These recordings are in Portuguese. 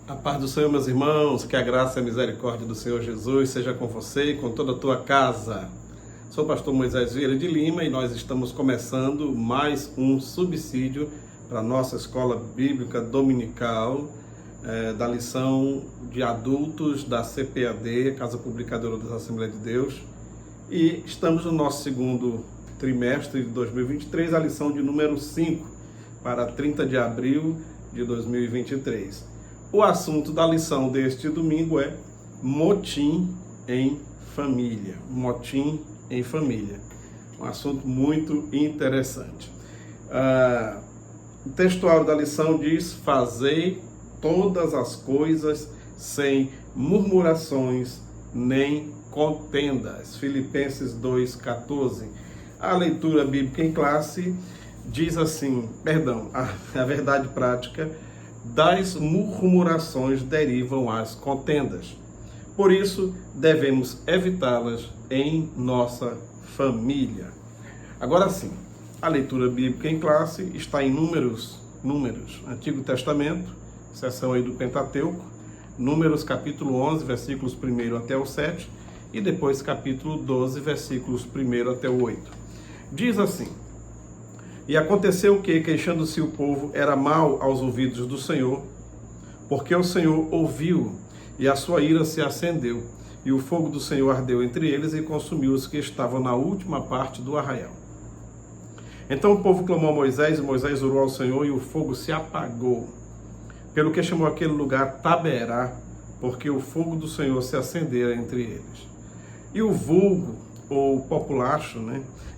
A paz do Senhor, meus irmãos, que a graça e a misericórdia do Senhor Jesus seja com você e com toda a tua casa. Sou o pastor Moisés Vieira de Lima e nós estamos começando mais um subsídio para a nossa escola bíblica dominical da lição de adultos da CPAD, Casa Publicadora das Assembleias de Deus. E estamos no nosso segundo trimestre de 2023, a lição de número 5, para 30 de abril de 2023. O assunto da lição deste domingo é motim em família. Motim em família. Um assunto muito interessante. O textual da lição diz: fazei todas as coisas sem murmurações nem contendas. Filipenses 2,14. A leitura bíblica em classe diz assim, a verdade prática: das murmurações derivam as contendas. Por isso, devemos evitá-las em nossa família. Agora sim, a leitura bíblica em classe está em Números, Antigo Testamento, seção aí do Pentateuco, Números capítulo 11, versículos 1 até o 7, e depois capítulo 12, versículos 1 até o 8. Diz assim: E aconteceu que, queixando-se o povo, era mal aos ouvidos do Senhor, porque o Senhor ouviu, e a sua ira se acendeu, e o fogo do Senhor ardeu entre eles e consumiu os que estavam na última parte do arraial. Então o povo clamou a Moisés, e Moisés orou ao Senhor, e o fogo se apagou, pelo que chamou aquele lugar Taberá, porque o fogo do Senhor se acendera entre eles. E o vulgo, ou populacho,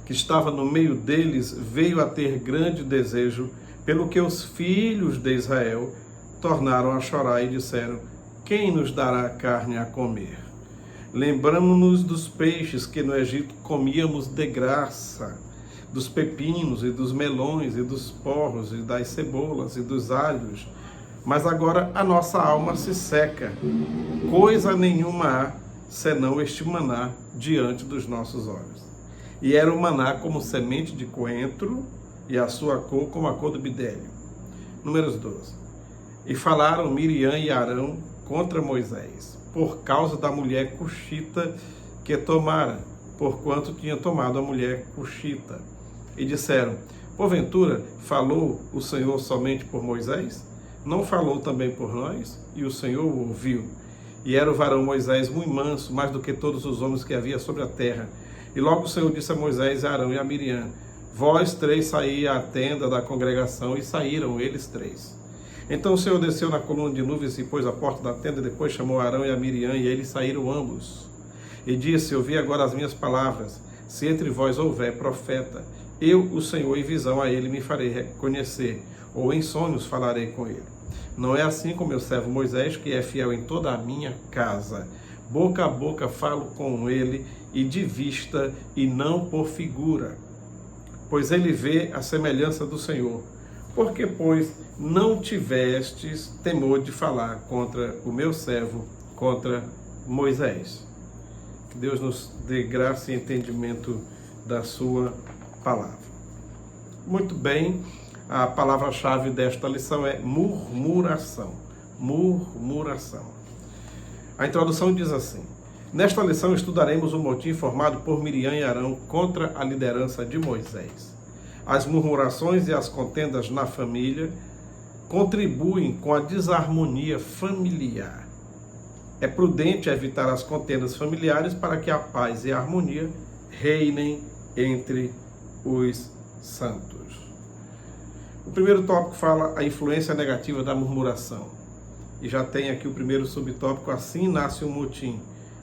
que estava no meio deles, veio a ter grande desejo, pelo que os filhos de Israel tornaram a chorar e disseram: quem nos dará carne a comer? Lembramo-nos dos peixes que no Egito comíamos de graça, dos pepinos e dos melões e dos porros e das cebolas e dos alhos. Mas agora a nossa alma se seca, coisa nenhuma há, senão este maná diante dos nossos olhos. E era o maná como semente de coentro, e a sua cor como a cor do bidélio. Números 12. E falaram Miriam e Arão contra Moisés, por causa da mulher cuxita que tomara, porquanto tinha tomado a mulher cuxita. E disseram: porventura falou o Senhor somente por Moisés? Não falou também por nós? E o Senhor o ouviu. E era o varão Moisés muito manso, mais do que todos os homens que havia sobre a terra. E logo o Senhor disse a Moisés, a Arão e a Miriam: vós três saí à tenda da congregação, e saíram eles três. Então o Senhor desceu na coluna de nuvens e pôs a porta da tenda, depois chamou Arão e a Miriam, e eles saíram ambos. E disse: ouvi agora as minhas palavras, se entre vós houver profeta, eu, o Senhor, em visão a ele me farei reconhecer, ou em sonhos falarei com ele. Não é assim com meu servo Moisés, que é fiel em toda a minha casa. Boca a boca falo com ele, e de vista, e não por figura. Pois ele vê a semelhança do Senhor. Porque, pois, não tivestes temor de falar contra o meu servo, contra Moisés. Que Deus nos dê graça e entendimento da sua palavra. Muito bem, a palavra-chave desta lição é murmuração. Murmuração. A introdução diz assim: nesta lição estudaremos o motim formado por Miriam e Arão contra a liderança de Moisés. As murmurações e as contendas na família contribuem com a desarmonia familiar. É prudente evitar as contendas familiares para que a paz e a harmonia reinem entre os santos. O primeiro tópico fala a influência negativa da murmuração. E já tem aqui o primeiro subtópico: assim nasce um motim.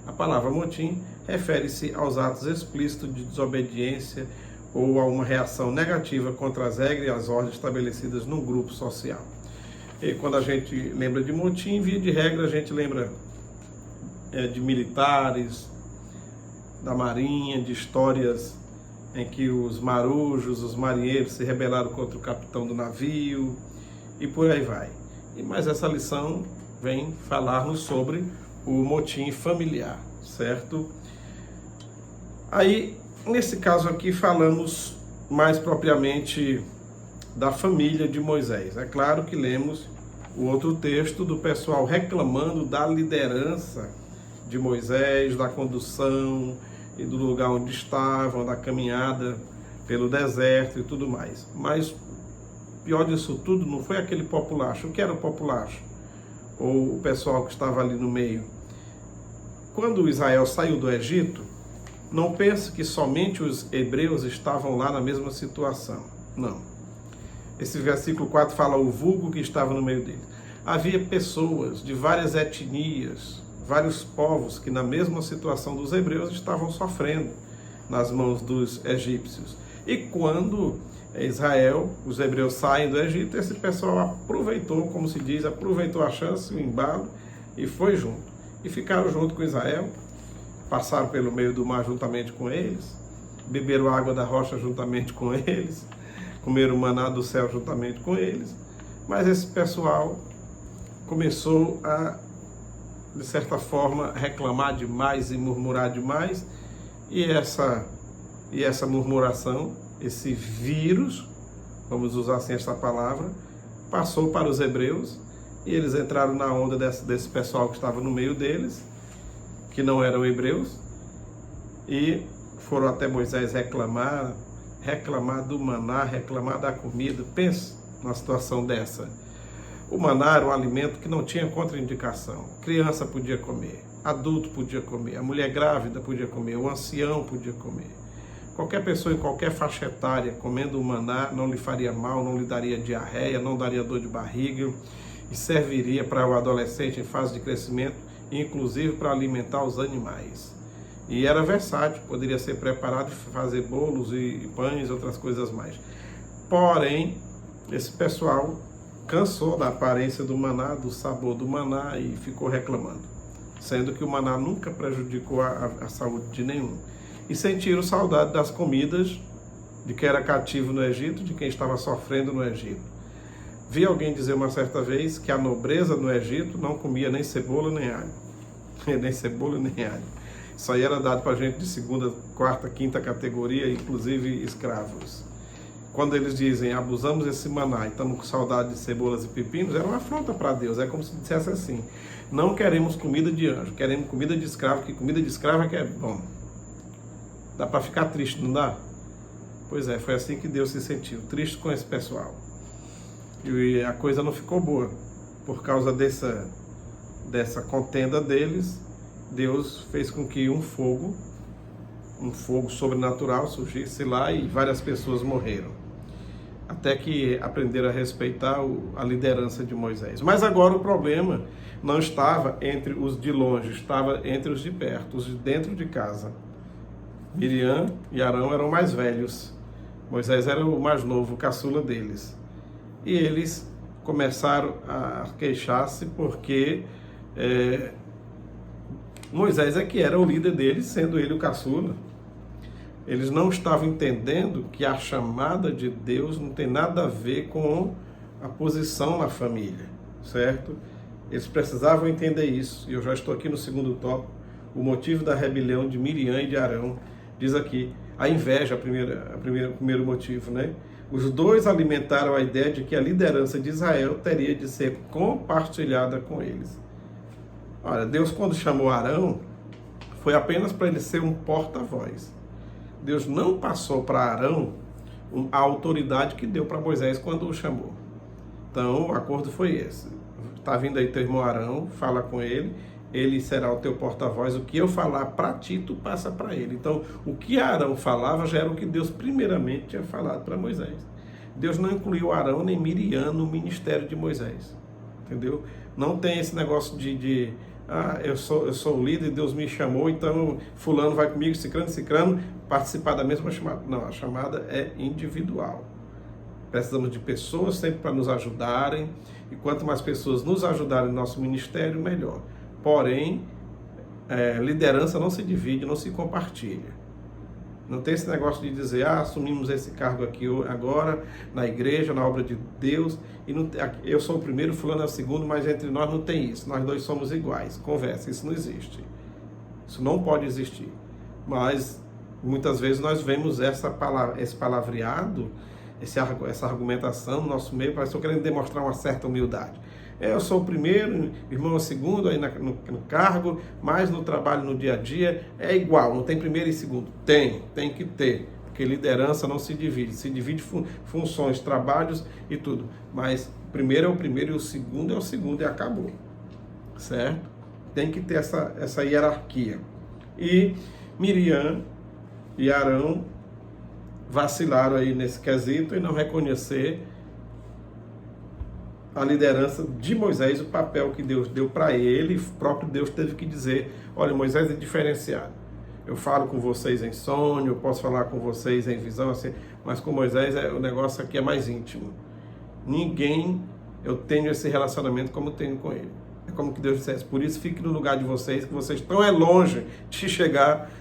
A palavra motim refere-se aos atos explícitos de desobediência ou a uma reação negativa contra as regras e as ordens estabelecidas num grupo social. E quando a gente lembra de motim, via de regra, a gente lembra de militares, da marinha, de histórias em que os marujos, os marinheiros se rebelaram contra o capitão do navio e por aí vai. Mas essa lição vem falar-nos sobre o motim familiar, certo? Aí, nesse caso aqui, falamos mais propriamente da família de Moisés. É claro que lemos o outro texto do pessoal reclamando da liderança de Moisés, da condução e do lugar onde estavam, da caminhada pelo deserto e tudo mais. Mas pior disso tudo não foi aquele populacho. O que era o populacho? Ou o pessoal que estava ali no meio? Quando Israel saiu do Egito, não pense que somente os hebreus estavam lá na mesma situação. Não. Esse versículo 4 fala o vulgo que estava no meio dele. Havia pessoas de várias etnias, vários povos que na mesma situação dos hebreus estavam sofrendo nas mãos dos egípcios. E quando Israel, os hebreus saem do Egito, esse pessoal aproveitou, como se diz, aproveitou a chance, o embalo e foi junto. E ficaram junto com Israel, passaram pelo meio do mar juntamente com eles, beberam água da rocha juntamente com eles, comeram maná do céu juntamente com eles. Mas esse pessoal começou a, de certa forma, reclamar demais e murmurar demais, e essa murmuração, esse vírus, vamos usar assim essa palavra, passou para os hebreus, e eles entraram na onda desse pessoal que estava no meio deles, que não eram hebreus, e foram até Moisés reclamar do maná, reclamar da comida. Pensa numa situação dessa. O maná era um alimento que não tinha contraindicação. Criança podia comer, adulto podia comer, a mulher grávida podia comer, o ancião podia comer. Qualquer pessoa em qualquer faixa etária comendo o maná não lhe faria mal, não lhe daria diarreia, não daria dor de barriga e serviria para o adolescente em fase de crescimento, inclusive para alimentar os animais. E era versátil, poderia ser preparado e fazer bolos e pães e outras coisas mais. Porém, esse pessoal cansou da aparência do maná, do sabor do maná e ficou reclamando, sendo que o maná nunca prejudicou a saúde de nenhum. E sentiram saudade das comidas de quem era cativo no Egito, de quem estava sofrendo no Egito. Vi alguém dizer uma certa vez que a nobreza no Egito não comia nem cebola nem alho. Nem cebola nem alho. Isso aí era dado para gente de segunda, quarta, quinta categoria, inclusive escravos. Quando eles dizem, abusamos desse maná e estamos com saudade de cebolas e pepinos, era uma afronta para Deus. É como se dissesse assim, não queremos comida de anjo, queremos comida de escravo, que comida de escravo é que é bom. Dá para ficar triste, não dá? Pois é, foi assim que Deus se sentiu, triste com esse pessoal. E a coisa não ficou boa. Por causa dessa contenda deles, Deus fez com que um fogo sobrenatural surgisse lá e várias pessoas morreram. Até que aprenderam a respeitar a liderança de Moisés. Mas agora o problema não estava entre os de longe, estava entre os de perto, os de dentro de casa. Miriam e Arão eram mais velhos. Moisés era o mais novo, o caçula deles. E eles começaram a queixar-se porque Moisés é que era o líder deles, sendo ele o caçula. Eles não estavam entendendo que a chamada de Deus não tem nada a ver com a posição na família, certo? Eles precisavam entender isso. E eu já estou aqui no segundo tópico, o motivo da rebelião de Miriam e de Arão. Diz aqui, a inveja, o primeiro motivo, né? Os dois alimentaram a ideia de que a liderança de Israel teria de ser compartilhada com eles. Olha, Deus quando chamou Arão, foi apenas para ele ser um porta-voz. Deus não passou para Arão a autoridade que deu para Moisés quando o chamou. Então, o acordo foi esse. Está vindo aí teu irmão Arão, fala com ele, ele será o teu porta-voz. O que eu falar para ti, tu passa para ele. Então, o que Arão falava já era o que Deus primeiramente tinha falado para Moisés. Deus não incluiu Arão nem Miriam no ministério de Moisés. Entendeu? Não tem esse negócio de eu sou o líder, Deus me chamou, então fulano vai comigo, cicrano, participar da mesma chamada. Não, a chamada é individual. Precisamos de pessoas sempre para nos ajudarem, e quanto mais pessoas nos ajudarem no nosso ministério, melhor. Porém, liderança não se divide, não se compartilha. Não tem esse negócio de dizer, assumimos esse cargo aqui agora, na igreja, na obra de Deus, e não, eu sou o primeiro, fulano é o segundo, mas entre nós não tem isso, nós dois somos iguais. Conversa, isso não existe. Isso não pode existir. Mas, muitas vezes, nós vemos esse palavreado, essa argumentação no nosso meio, parece que estou querendo demonstrar uma certa humildade. Eu sou o primeiro, irmão é o segundo aí no cargo, mas no trabalho, no dia a dia, é igual, não tem primeiro e segundo. Tem que ter, porque liderança não se divide funções, trabalhos e tudo. Mas o primeiro é o primeiro e o segundo é o segundo e acabou, certo? Tem que ter essa hierarquia. E Miriam e Arão vacilaram aí nesse quesito e não reconhecer a liderança de Moisés, o papel que Deus deu para ele. O próprio Deus teve que dizer: olha, Moisés é diferenciado. Eu falo com vocês em sonho, eu posso falar com vocês em visão, assim, mas com Moisés o negócio aqui é mais íntimo. Ninguém, eu tenho esse relacionamento como tenho com ele. É como que Deus dissesse: por isso fique no lugar de vocês, que vocês estão longe de chegar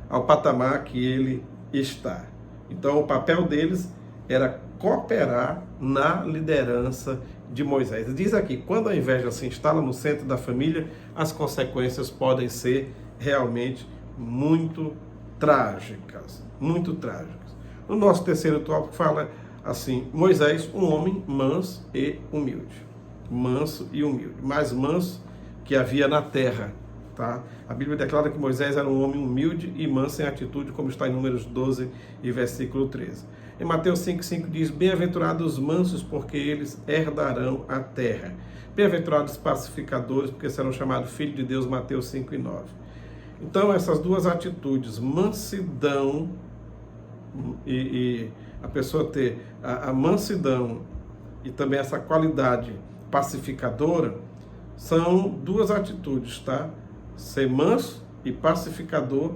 ao patamar que ele está. Então o papel deles era cooperar na liderança de Moisés. Diz aqui, quando a inveja se instala no centro da família, as consequências podem ser realmente muito trágicas, muito trágicas. O nosso terceiro tópico fala assim: Moisés, um homem manso e humilde. Manso e humilde, mais manso que havia na terra, tá? A Bíblia declara que Moisés era um homem humilde e manso em atitude, como está em Números 12 e versículo 13. Em Mateus 5,5 diz: bem-aventurados os mansos, porque eles herdarão a terra. Bem-aventurados os pacificadores, porque serão chamados filhos de Deus, Mateus 5 e 9. Então, essas duas atitudes, mansidão e a pessoa ter a mansidão e também essa qualidade pacificadora, são duas atitudes, tá? Ser manso e pacificador,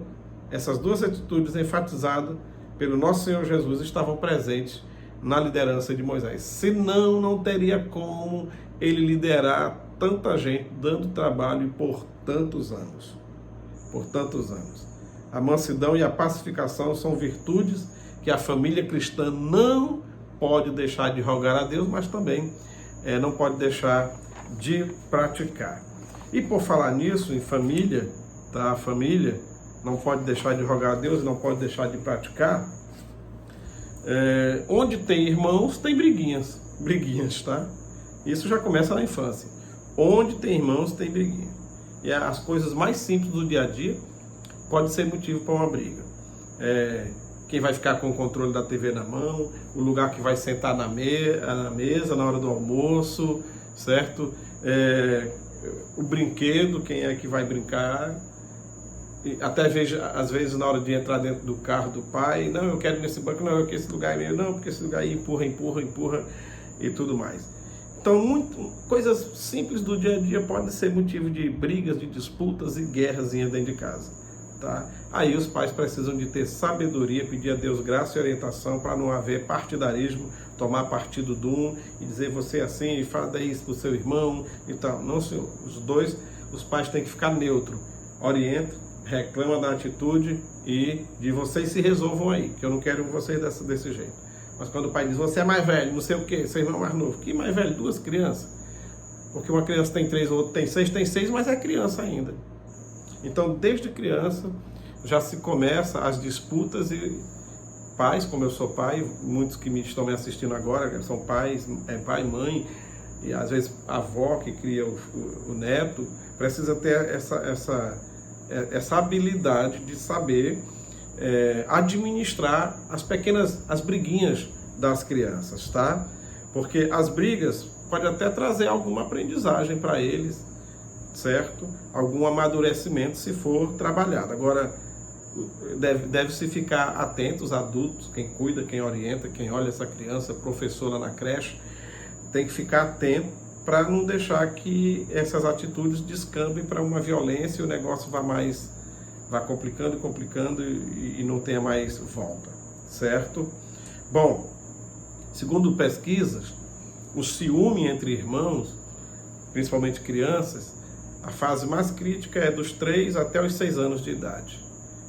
essas duas atitudes enfatizadas pelo nosso Senhor Jesus estavam presentes na liderança de Moisés. Senão, não teria como ele liderar tanta gente, dando trabalho por tantos anos. Por tantos anos. A mansidão e a pacificação são virtudes que a família cristã não pode deixar de rogar a Deus, mas também não pode deixar de praticar. E por falar nisso, em família, tá? A família não pode deixar de rogar a Deus, não pode deixar de praticar. Onde tem irmãos, tem briguinhas, tá? Isso já começa na infância. Onde tem irmãos, tem briguinha. E as coisas mais simples do dia a dia pode ser motivo para uma briga. Quem vai ficar com o controle da TV na mão, o lugar que vai sentar na mesa na hora do almoço, certo? O brinquedo, quem é que vai brincar. Até às vezes na hora de entrar dentro do carro do pai: não, eu quero ir nesse banco, não, eu quero esse lugar é meu, não, porque esse lugar aí empurra e tudo mais. Então, coisas simples do dia a dia podem ser motivo de brigas, de disputas e guerras dentro de casa, tá? Aí os pais precisam de ter sabedoria, pedir a Deus graça e orientação para não haver partidarismo, tomar partido de um e dizer você assim, e fala isso para o seu irmão e tal. Não, senhor. Os pais têm que ficar neutro, orienta, reclama da atitude e de vocês se resolvam aí, que eu não quero vocês desse jeito. Mas quando o pai diz: você é mais velho, não sei o que, seu irmão é mais novo. Que mais velho? Duas crianças. Porque uma criança tem 3, o outro tem 6, mas é criança ainda. Então, desde criança, já se começa as disputas e pais, como eu sou pai, muitos que estão me assistindo agora são pais, pai e mãe, e às vezes a avó que cria o neto, precisa ter essa habilidade de saber administrar as briguinhas das crianças, tá? Porque as brigas podem até trazer alguma aprendizagem para eles, certo? Algum amadurecimento se for trabalhado. Agora, deve-se ficar atento, os adultos, quem cuida, quem orienta, quem olha essa criança, professora na creche, tem que ficar atento para não deixar que essas atitudes descambem para uma violência e o negócio vá complicando e não tenha mais volta, certo? Bom, segundo pesquisas, o ciúme entre irmãos, principalmente crianças, a fase mais crítica é dos 3 até os 6 anos de idade.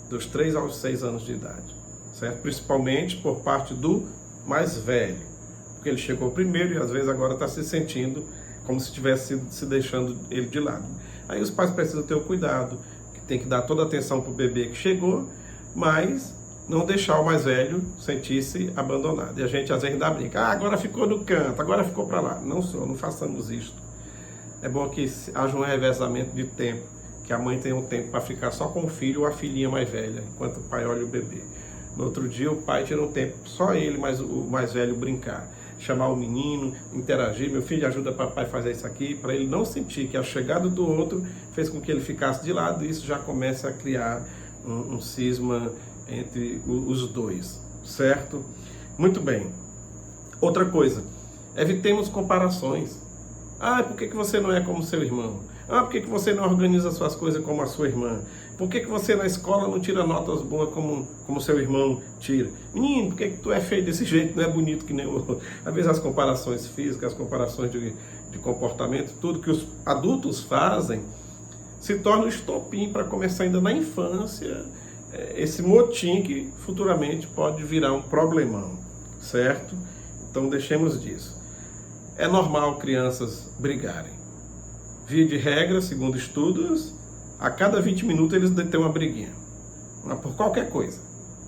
Dos 3 aos 6 anos de idade, certo? Principalmente por parte do mais velho, porque ele chegou primeiro e às vezes agora está se sentindo como se estivesse se deixando ele de lado. Aí os pais precisam ter o cuidado, que tem que dar toda a atenção para o bebê que chegou, mas não deixar o mais velho sentir-se abandonado. E a gente às vezes ainda brinca: agora ficou no canto, agora ficou para lá. Não, senhor, não façamos isto. é bom que haja um revezamento de tempo, que a mãe tenha um tempo para ficar só com o filho ou a filhinha mais velha, enquanto o pai olha o bebê. No outro dia o pai tira um tempo, só ele, mas o mais velho brincar, chamar o menino, interagir, meu filho ajuda papai a fazer isso aqui, para ele não sentir que a chegada do outro fez com que ele ficasse de lado, e isso já começa a criar um cisma entre os dois, certo? Muito bem. Outra coisa, evitemos comparações. Por que você não é como seu irmão? Por que você não organiza suas coisas como a sua irmã? Por que você na escola não tira notas boas como seu irmão tira? Menino, por que tu é feio desse jeito? Não é bonito que nem o outro? Às vezes as comparações físicas, as comparações de comportamento, tudo que os adultos fazem, se torna um estopim para começar ainda na infância, esse motim que futuramente pode virar um problemão, certo? Então deixemos disso. É normal crianças brigarem. Via de regra, segundo estudos, a cada 20 minutos eles têm uma briguinha. Por qualquer coisa.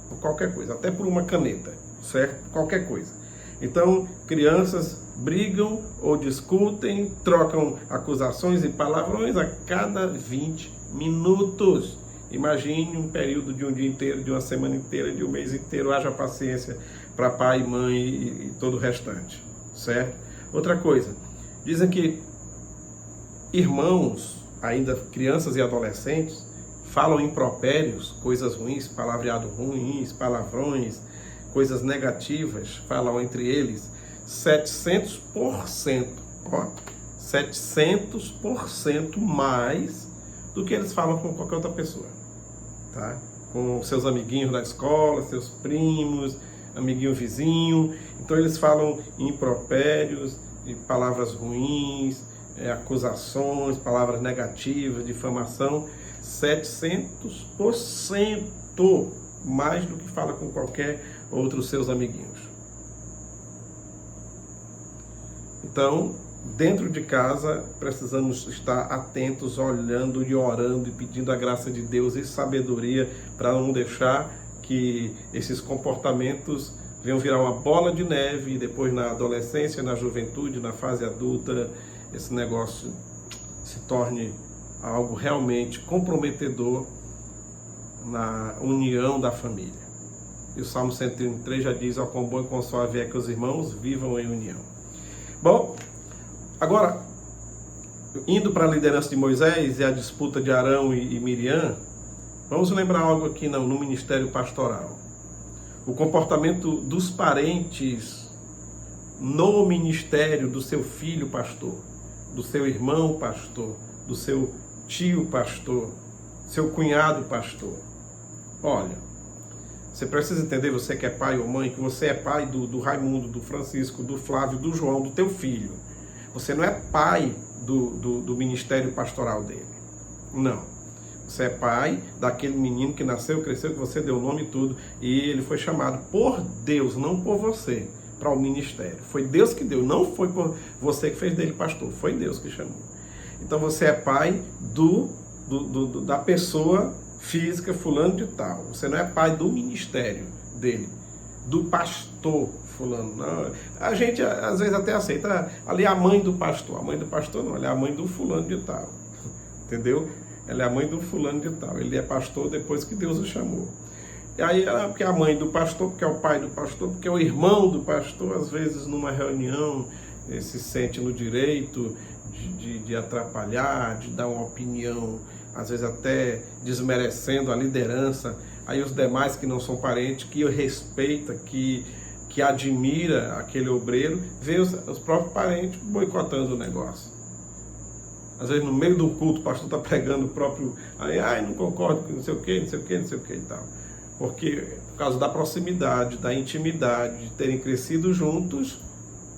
Por qualquer coisa. Até por uma caneta, certo? Qualquer coisa. Então, crianças brigam ou discutem, trocam acusações e palavrões a cada 20 minutos. Imagine um período de um dia inteiro, de uma semana inteira, de um mês inteiro. Haja paciência para pai, mãe e todo o restante, certo? Outra coisa, dizem que irmãos, ainda crianças e adolescentes, falam impropérios, coisas ruins, palavreado ruins, palavrões, coisas negativas, falam entre eles 700%, 700% mais do que eles falam com qualquer outra pessoa, tá? Com seus amiguinhos da escola, seus primos, amiguinho vizinho. Então eles falam impropérios, e palavras ruins, acusações, palavras negativas, difamação, 700% mais do que fala com qualquer outro seus amiguinhos. Então, dentro de casa, precisamos estar atentos, olhando e orando e pedindo a graça de Deus e sabedoria para não deixar que esses comportamentos venham virar uma bola de neve e depois na adolescência, na juventude, na fase adulta, esse negócio se torne algo realmente comprometedor na união da família. E o Salmo 133 já diz: ó, quão bom e quão suave é que os irmãos vivam em união. Bom, agora, indo para a liderança de Moisés e a disputa de Arão e Miriam, vamos lembrar algo aqui no ministério pastoral. O comportamento dos parentes no ministério do seu filho pastor, do seu irmão pastor, do seu tio pastor, seu cunhado pastor. Olha, você precisa entender, você que é pai ou mãe, que você é pai do Raimundo, do Francisco, do Flávio, do João, do teu filho. Você não é pai do ministério pastoral dele. Não. Você é pai daquele menino que nasceu, cresceu, que você deu o nome e tudo, e ele foi chamado por Deus, não por você, para o ministério. Foi Deus que deu, não foi por você que fez dele pastor, foi Deus que chamou. Então você é pai da pessoa física fulano de tal. Você não é pai do ministério dele, do pastor fulano. Não. A gente às vezes até aceita, ali é a mãe do pastor. A mãe do pastor não, ela é a mãe do fulano de tal. Entendeu? Ela é a mãe do fulano de tal. Ele é pastor depois que Deus o chamou. E aí, porque é a mãe do pastor, porque é o pai do pastor, porque é o irmão do pastor, às vezes numa reunião se sente no direito de atrapalhar, de dar uma opinião, às vezes até desmerecendo a liderança. Aí os demais que não são parentes, que respeita, que admira aquele obreiro, vê os próprios parentes boicotando o negócio. Às vezes no meio do culto o pastor está pregando o próprio, não concordo com não sei o que, não sei o que, não sei o que e tal. Porque por causa da proximidade, da intimidade, de terem crescido juntos,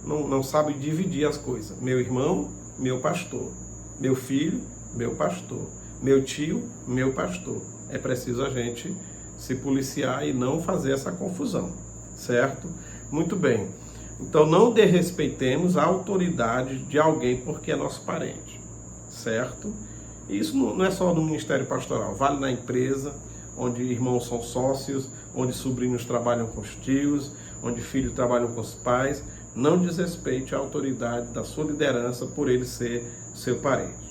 não sabem dividir as coisas. Meu irmão, meu pastor. Meu filho, meu pastor. Meu tio, meu pastor. É preciso a gente se policiar e não fazer essa confusão, certo? Muito bem. Então não desrespeitemos a autoridade de alguém porque é nosso parente, certo? E isso não é só no ministério pastoral, vale na empresa, onde irmãos são sócios, onde sobrinhos trabalham com os tios, onde filhos trabalham com os pais. Não desrespeite a autoridade da sua liderança por ele ser seu parente.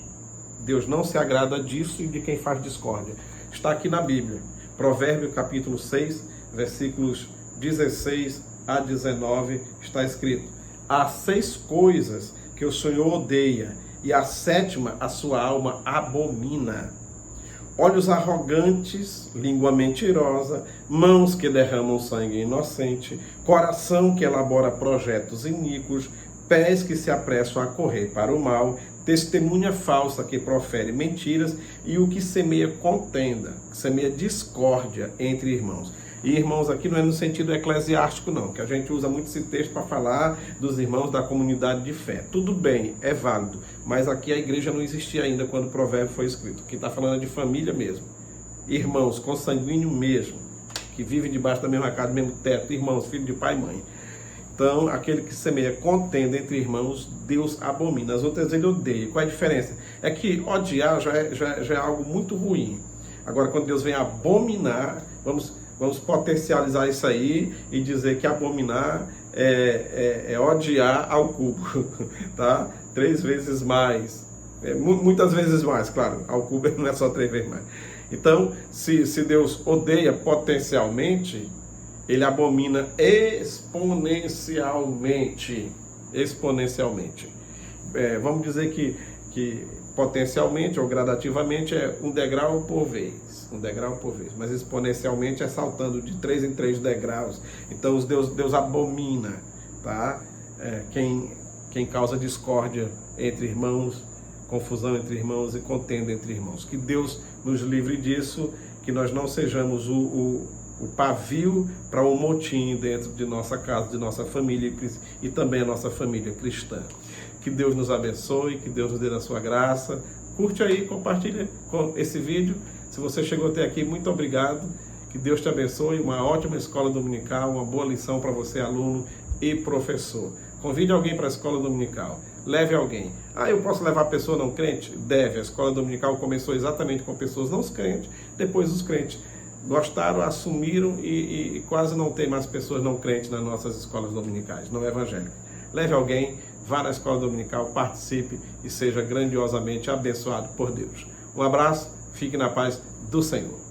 Deus não se agrada disso e de quem faz discórdia. Está aqui na Bíblia. Provérbios capítulo 6, versículos 16 a 19, está escrito: há 6 coisas que o Senhor odeia, e a 7ª a sua alma abomina: olhos arrogantes, língua mentirosa, mãos que derramam sangue inocente, coração que elabora projetos iníquos, pés que se apressam a correr para o mal, testemunha falsa que profere mentiras e o que semeia contenda, que semeia discórdia entre irmãos. E irmãos aqui não é no sentido eclesiástico não, que a gente usa muito esse texto para falar dos irmãos da comunidade de fé. Tudo bem, é válido, mas aqui a igreja não existia ainda quando o provérbio foi escrito. Aqui está falando de família mesmo. Irmãos consanguíneo mesmo, que vivem debaixo da mesma casa, do mesmo teto, irmãos, filhos de pai e mãe. Então, aquele que semeia contenda entre irmãos, Deus abomina. As outras ele odeia. Qual é a diferença? É que odiar já é algo muito ruim. Agora, quando Deus vem abominar, vamos potencializar isso aí e dizer que abominar é odiar ao cubo, tá? 3 vezes mais. Muitas vezes mais, claro. Ao cubo não é só 3 vezes mais. Então, se Deus odeia potencialmente, ele abomina exponencialmente. Exponencialmente. Vamos dizer que potencialmente ou gradativamente é um degrau por vez. Um degrau por vez. Mas exponencialmente é saltando de 3 em 3 degraus. Então Deus abomina, tá? Quem causa discórdia entre irmãos, confusão entre irmãos e contenda entre irmãos. Que Deus nos livre disso, que nós não sejamos o pavio para um motim dentro de nossa casa, de nossa família e também a nossa família cristã. Que Deus nos abençoe, que Deus nos dê a sua graça. Curte aí, compartilha com esse vídeo. Se você chegou até aqui, muito obrigado. Que Deus te abençoe. Uma ótima escola dominical, uma boa lição para você, aluno e professor. Convide alguém para a escola dominical. Leve alguém. Eu posso levar a pessoa não crente? Deve. A escola dominical começou exatamente com pessoas não crentes, depois os crentes gostaram, assumiram e quase não tem mais pessoas não crentes nas nossas escolas dominicais, não evangélicas. Leve alguém, vá na escola dominical, participe e seja grandiosamente abençoado por Deus. Um abraço, fique na paz do Senhor.